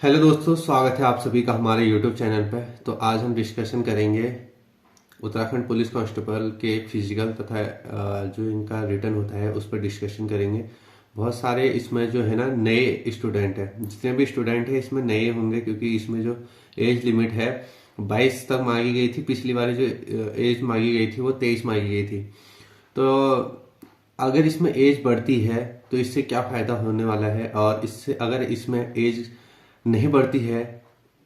Hello दोस्तों, स्वागत है आप सभी का हमारे यूट्यूब चैनल पे। तो आज हम डिस्कशन करेंगे उत्तराखंड पुलिस कांस्टेबल के फिजिकल तथा जो इनका रिटर्न होता है उस पर डिस्कशन करेंगे। बहुत सारे इसमें जो है ना नए स्टूडेंट हैं, जितने भी स्टूडेंट हैं इसमें नए होंगे, क्योंकि इसमें जो एज लिमिट है 22 तक मांगी गई थी। पिछली बार जो एज मांगी गई थी वो 23 मांगी गई थी। तो अगर इसमें एज बढ़ती है तो इससे क्या फायदा होने वाला है, और इससे अगर इसमें एज नहीं बढ़ती है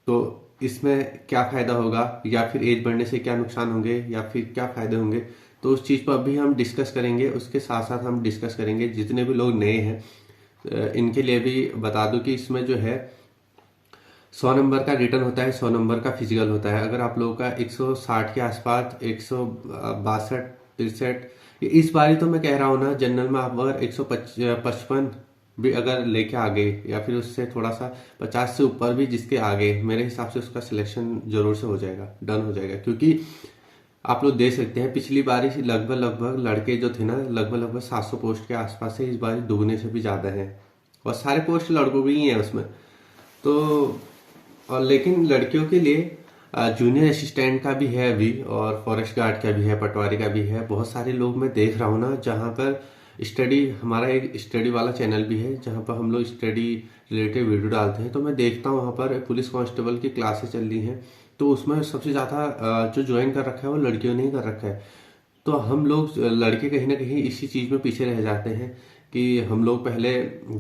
तो इसमें क्या फायदा होगा, या फिर एज बढ़ने से क्या नुकसान होंगे या फिर क्या फायदे होंगे, तो उस चीज पर अभी हम डिस्कस करेंगे। उसके साथ साथ हम डिस्कस करेंगे जितने भी लोग नए हैं इनके लिए भी बता दूं कि इसमें जो है 100 नंबर का रिटर्न होता है, 100 नंबर का फिजिकल होता है। अगर आप लोगों का 160 के आसपास 162 63 इस बारी तो मैं कह रहा हूँ ना, जनरल में आप अगर 155 भी अगर लेके आ गए या फिर उससे थोड़ा सा 50 से ऊपर भी जिसके आगे, मेरे हिसाब से उसका सिलेक्शन जरूर से हो जाएगा, डन हो जाएगा। क्योंकि आप लोग देख सकते हैं पिछली बारी लगभग लगभग लड़के जो थे ना, लगभग लगभग 700 पोस्ट के आसपास से, इस बारी दुगने से भी ज्यादा है, और सारे पोस्ट लड़कों के ही हैं उसमें। तो और लेकिन लड़कियों के लिए जूनियर असिस्टेंट का भी है अभी, और फॉरेस्ट गार्ड का भी है, पटवारी का भी है। बहुत सारे लोग मैं देख रहा हूँ ना, जहाँ पर स्टडी, हमारा एक स्टडी वाला चैनल भी है जहाँ पर हम लोग स्टडी रिलेटेड वीडियो डालते हैं। तो मैं देखता हूँ वहाँ पर पुलिस कांस्टेबल की क्लासेस चल रही हैं, तो उसमें सबसे ज़्यादा जो ज्वाइन कर रखा है वो लड़कियों ने ही कर रखा है। तो हम लोग लड़के कहीं ना कहीं इसी चीज में पीछे रह जाते हैं कि हम लोग पहले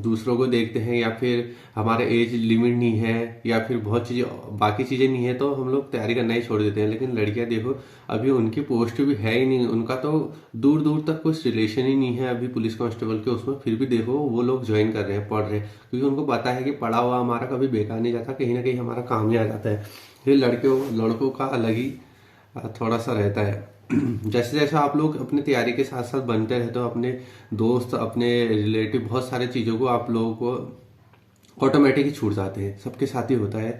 दूसरों को देखते हैं, या फिर हमारे एज लिमिट नहीं है, या फिर बहुत चीजें बाकी चीजें नहीं है, तो हम लोग तैयारी करना ही छोड़ देते हैं। लेकिन लड़कियां देखो, अभी उनकी पोस्ट भी है ही नहीं, उनका तो दूर दूर तक कुछ रिलेशन ही नहीं है अभी पुलिस कांस्टेबल के उसमें, फिर भी देखो वो लोग ज्वाइन कर रहे हैं, पढ़ रहे हैं, क्योंकि उनको पता है कि पढ़ा हुआ हमारा कभी बेकार नहीं जाता, कहीं ना कहीं हमारा काम ही आ जाता है। फिर लड़कों का अलग ही थोड़ा सा रहता है। जैसे जैसे आप लोग अपनी तैयारी के साथ साथ बनते रहते हो, अपने दोस्त, अपने रिलेटिव, बहुत सारे चीज़ों को आप लोगों को ऑटोमेटिक ही छूट जाते हैं, सबके साथ ही होता है।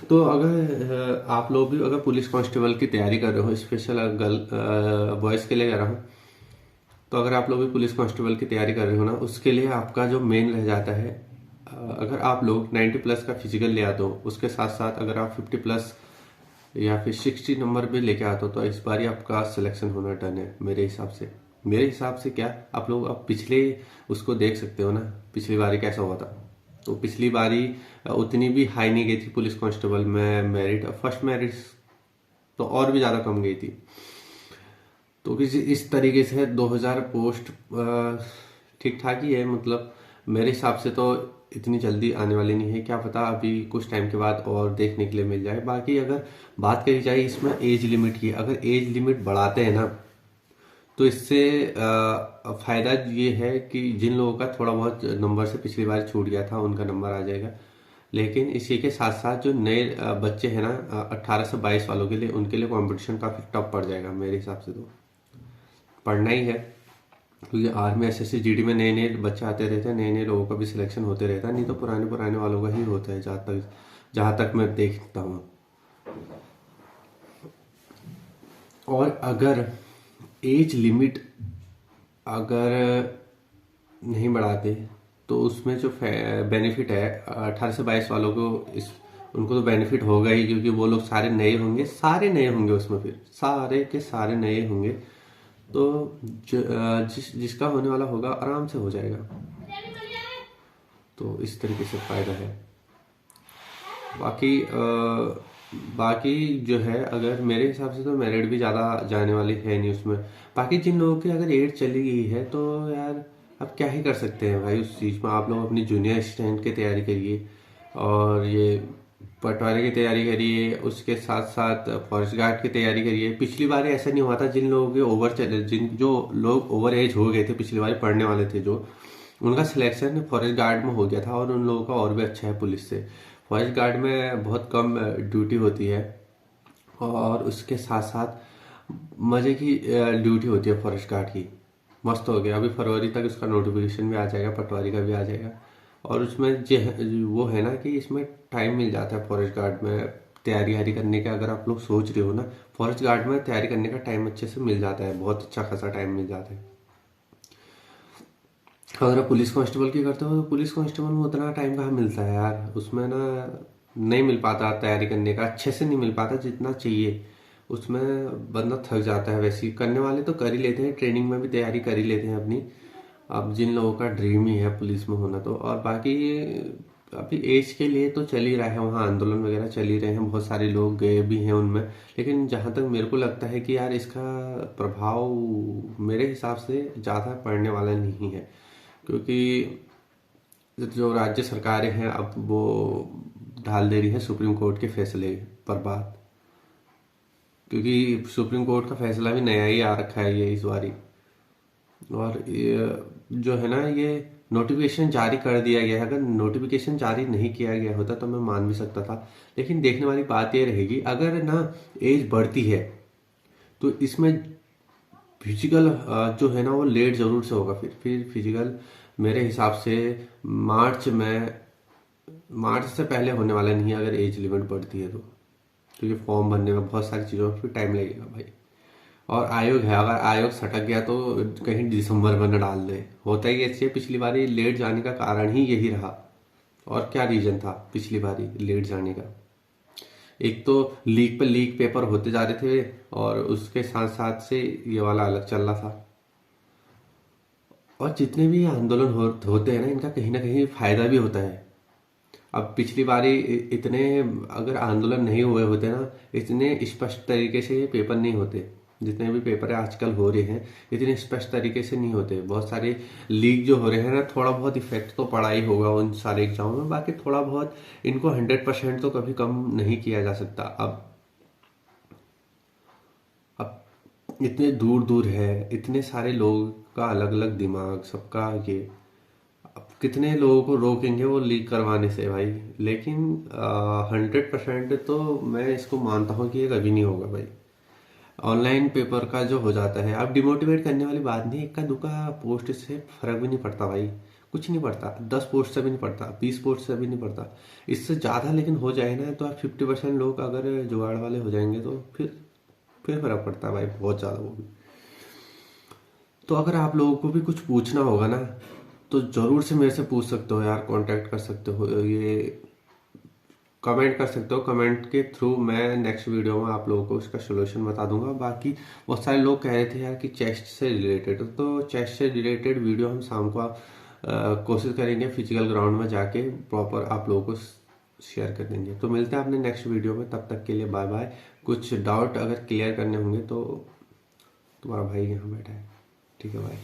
तो अगर आप लोग भी अगर पुलिस कांस्टेबल की तैयारी कर रहे हो, स्पेशल गर्ल बॉयज़ के लिए कर रहा हूँ, तो अगर आप लोग भी पुलिस कांस्टेबल की तैयारी कर रहे हो ना, उसके लिए आपका जो मेन रह जाता है, अगर आप लोग 90 प्लस का फिजिकल ले आते हो, उसके साथ साथ अगर आप 50 प्लस या फिर 60 नंबर भी लेके आते हो, तो इस बार ही आपका सिलेक्शन होना डन है मेरे हिसाब से। मेरे हिसाब से क्या, आप लोग अब पिछले उसको देख सकते हो ना, पिछली बारी कैसा हुआ था। तो पिछली बारी उतनी भी हाई नहीं गई थी पुलिस कांस्टेबल में मेरिट, फर्स्ट मेरिट तो और भी ज़्यादा कम गई थी। तो किसी इस तरीके से 2000 पोस्ट ठीक ठाक ही है, मतलब मेरे हिसाब से तो इतनी जल्दी आने वाली नहीं है, क्या पता अभी कुछ टाइम के बाद और देखने के लिए मिल जाए। बाकी अगर बात करी जाए इसमें एज लिमिट की, अगर एज लिमिट बढ़ाते हैं ना, तो इससे फायदा ये है कि जिन लोगों का थोड़ा बहुत नंबर से पिछली बार छूट गया था उनका नंबर आ जाएगा। लेकिन इसी के साथ साथ जो नए बच्चे हैं ना, 18 से 22 वालों के लिए, उनके लिए कंपटीशन काफी टफ पड़ जाएगा मेरे हिसाब से। तो पढ़ना ही है, क्योंकि आर्मी एसएससी जीडी में नए नए बच्चे आते रहते हैं, नए नए लोगों का भी सिलेक्शन होते रहता है, नहीं तो पुराने पुराने वालों का ही होता है, जहाँ तक मैं देखता हूँ। और अगर एज लिमिट अगर नहीं बढ़ाते तो उसमें जो बेनिफिट है 18 से 22 वालों को, इस उनको तो बेनिफिट होगा ही, क्योंकि वो लोग सारे नए होंगे, सारे नए होंगे उसमें, फिर सारे के सारे नए होंगे। तो जिसका होने वाला होगा आराम से हो जाएगा। तो इस तरीके से फायदा है। बाकी जो है, अगर मेरे हिसाब से तो मेरिट भी ज़्यादा जाने वाली है नहीं उसमें। बाकी जिन लोगों की अगर एज चली गई है तो यार अब क्या ही कर सकते हैं भाई उस चीज़ में। आप लोग अपनी जूनियर असिस्टेंट की तैयारी करिए, और ये पटवारी की तैयारी करिए, उसके साथ साथ फॉरेस्ट गार्ड की तैयारी करिए। पिछली बार ऐसा नहीं हुआ था, जिन लोगों के जो लोग ओवर एज हो गए थे पिछली बार पढ़ने वाले थे, जो उनका सिलेक्शन फॉरेस्ट गार्ड में हो गया था, और उन लोगों का और भी अच्छा है पुलिस से। फॉरेस्ट गार्ड में बहुत कम ड्यूटी होती है, और उसके साथ साथ मजे की ड्यूटी होती है फॉरेस्ट गार्ड की। मस्त हो गया, अभी फरवरी तक उसका नोटिफिकेशन भी आ जाएगा, पटवारी का भी आ जाएगा। और उसमें वो है ना कि इसमें टाइम मिल जाता है फॉरेस्ट गार्ड में तैयारी हारी करने का। अगर आप लोग सोच रहे हो ना, फॉरेस्ट गार्ड में तैयारी करने का टाइम अच्छे से मिल जाता है, बहुत अच्छा खासा टाइम मिल जाता है। अगर आप पुलिस कांस्टेबल की करते हो तो पुलिस कांस्टेबल में उतना टाइम कहाँ मिलता है यार, उसमें ना नहीं मिल पाता तैयारी करने का, अच्छे से नहीं मिल पाता जितना चाहिए। उसमें बंदा थक जाता है। वैसे ही करने वाले तो कर ही लेते हैं, ट्रेनिंग में भी तैयारी कर ही लेते हैं अपनी। अब जिन लोगों का ड्रीम ही है पुलिस में होना, तो और बाकी अभी एज के लिए तो चल ही रहा है, वहाँ आंदोलन वगैरह चल ही रहे हैं, बहुत सारे लोग गए भी हैं उनमें। लेकिन जहाँ तक मेरे को लगता है कि यार इसका प्रभाव मेरे हिसाब से ज़्यादा पड़ने वाला नहीं है, क्योंकि जो राज्य सरकारें हैं अब वो ढाल दे रही है सुप्रीम कोर्ट के फैसले पर बात, क्योंकि सुप्रीम कोर्ट का फैसला भी नया ही आ रखा है ये इस बारी। और ये जो है ना, ये नोटिफिकेशन जारी कर दिया गया है। अगर नोटिफिकेशन जारी नहीं किया गया होता तो मैं मान भी सकता था। लेकिन देखने वाली बात ये रहेगी, अगर ना एज बढ़ती है तो इसमें फिजिकल जो है ना वो लेट जरूर से होगा। फिर फिजिकल मेरे हिसाब से मार्च में, मार्च से पहले होने वाला नहीं है अगर एज लिमिट बढ़ती है तो, क्योंकि फॉर्म भरने में बहुत सारी चीज़ों में फिर टाइम लगेगा भाई। और आयोग है, अगर आयोग सटक गया तो कहीं दिसंबर में न डाल दे। होता ही ऐसे, पिछली बारी लेट जाने का कारण ही यही रहा। और क्या रीजन था पिछली बारी लेट जाने का? एक तो लीक पे लीक पेपर होते जा रहे थे, और उसके साथ साथ से ये वाला अलग चल रहा था। और जितने भी आंदोलन होते हैं ना, इनका कहीं ना कहीं फायदा भी होता है। अब पिछली बारी इतने अगर आंदोलन नहीं हुए होते ना, इतने स्पष्ट तरीके से ये पेपर नहीं होते। जितने भी पेपर आजकल हो रहे हैं इतने स्पष्ट तरीके से नहीं होते। बहुत सारे लीक जो हो रहे हैं ना, थोड़ा बहुत इफेक्ट तो पड़ा ही होगा उन सारे एग्जामों में, बाकी थोड़ा बहुत इनको 100% तो कभी कम नहीं किया जा सकता। अब इतने दूर दूर है, इतने सारे लोग का अलग अलग दिमाग सबका ये, अब कितने लोगों को रोकेंगे वो लीक करवाने से भाई। लेकिन 100% तो मैं इसको मानता हूँ कि ये कभी नहीं होगा भाई। ऑनलाइन पेपर का जो हो जाता है, अब डिमोटिवेट करने वाली बात नहीं, इक्का दुक्का पोस्ट से फर्क भी नहीं पड़ता भाई। कुछ नहीं पड़ता, 10 पोस्ट से भी नहीं पड़ता, 20 पोस्ट से भी नहीं पड़ता, इससे ज़्यादा लेकिन हो जाए ना तो आप 50% लोग अगर जुगाड़ वाले हो जाएंगे तो फिर फर्क पड़ता है भाई, बहुत ज़्यादा वो भी। तो अगर आप लोगों को भी कुछ पूछना होगा ना, तो ज़रूर से मेरे से पूछ सकते हो यार, कांटेक्ट कर सकते हो, ये कमेंट कर सकते हो। कमेंट के थ्रू मैं नेक्स्ट वीडियो में आप लोगों को इसका सोल्यूशन बता दूंगा। बाकी बहुत सारे लोग कह रहे थे यार कि चेस्ट से रिलेटेड, तो चेस्ट से रिलेटेड वीडियो हम शाम को कोशिश करेंगे फिजिकल ग्राउंड में जाके प्रॉपर आप लोगों को शेयर कर देंगे। तो मिलते हैं अपने नेक्स्ट वीडियो में, तब तक के लिए बाय बाय। कुछ डाउट अगर क्लियर करने होंगे तो तुम्हारा भाई यहाँ बैठा है। ठीक है भाई।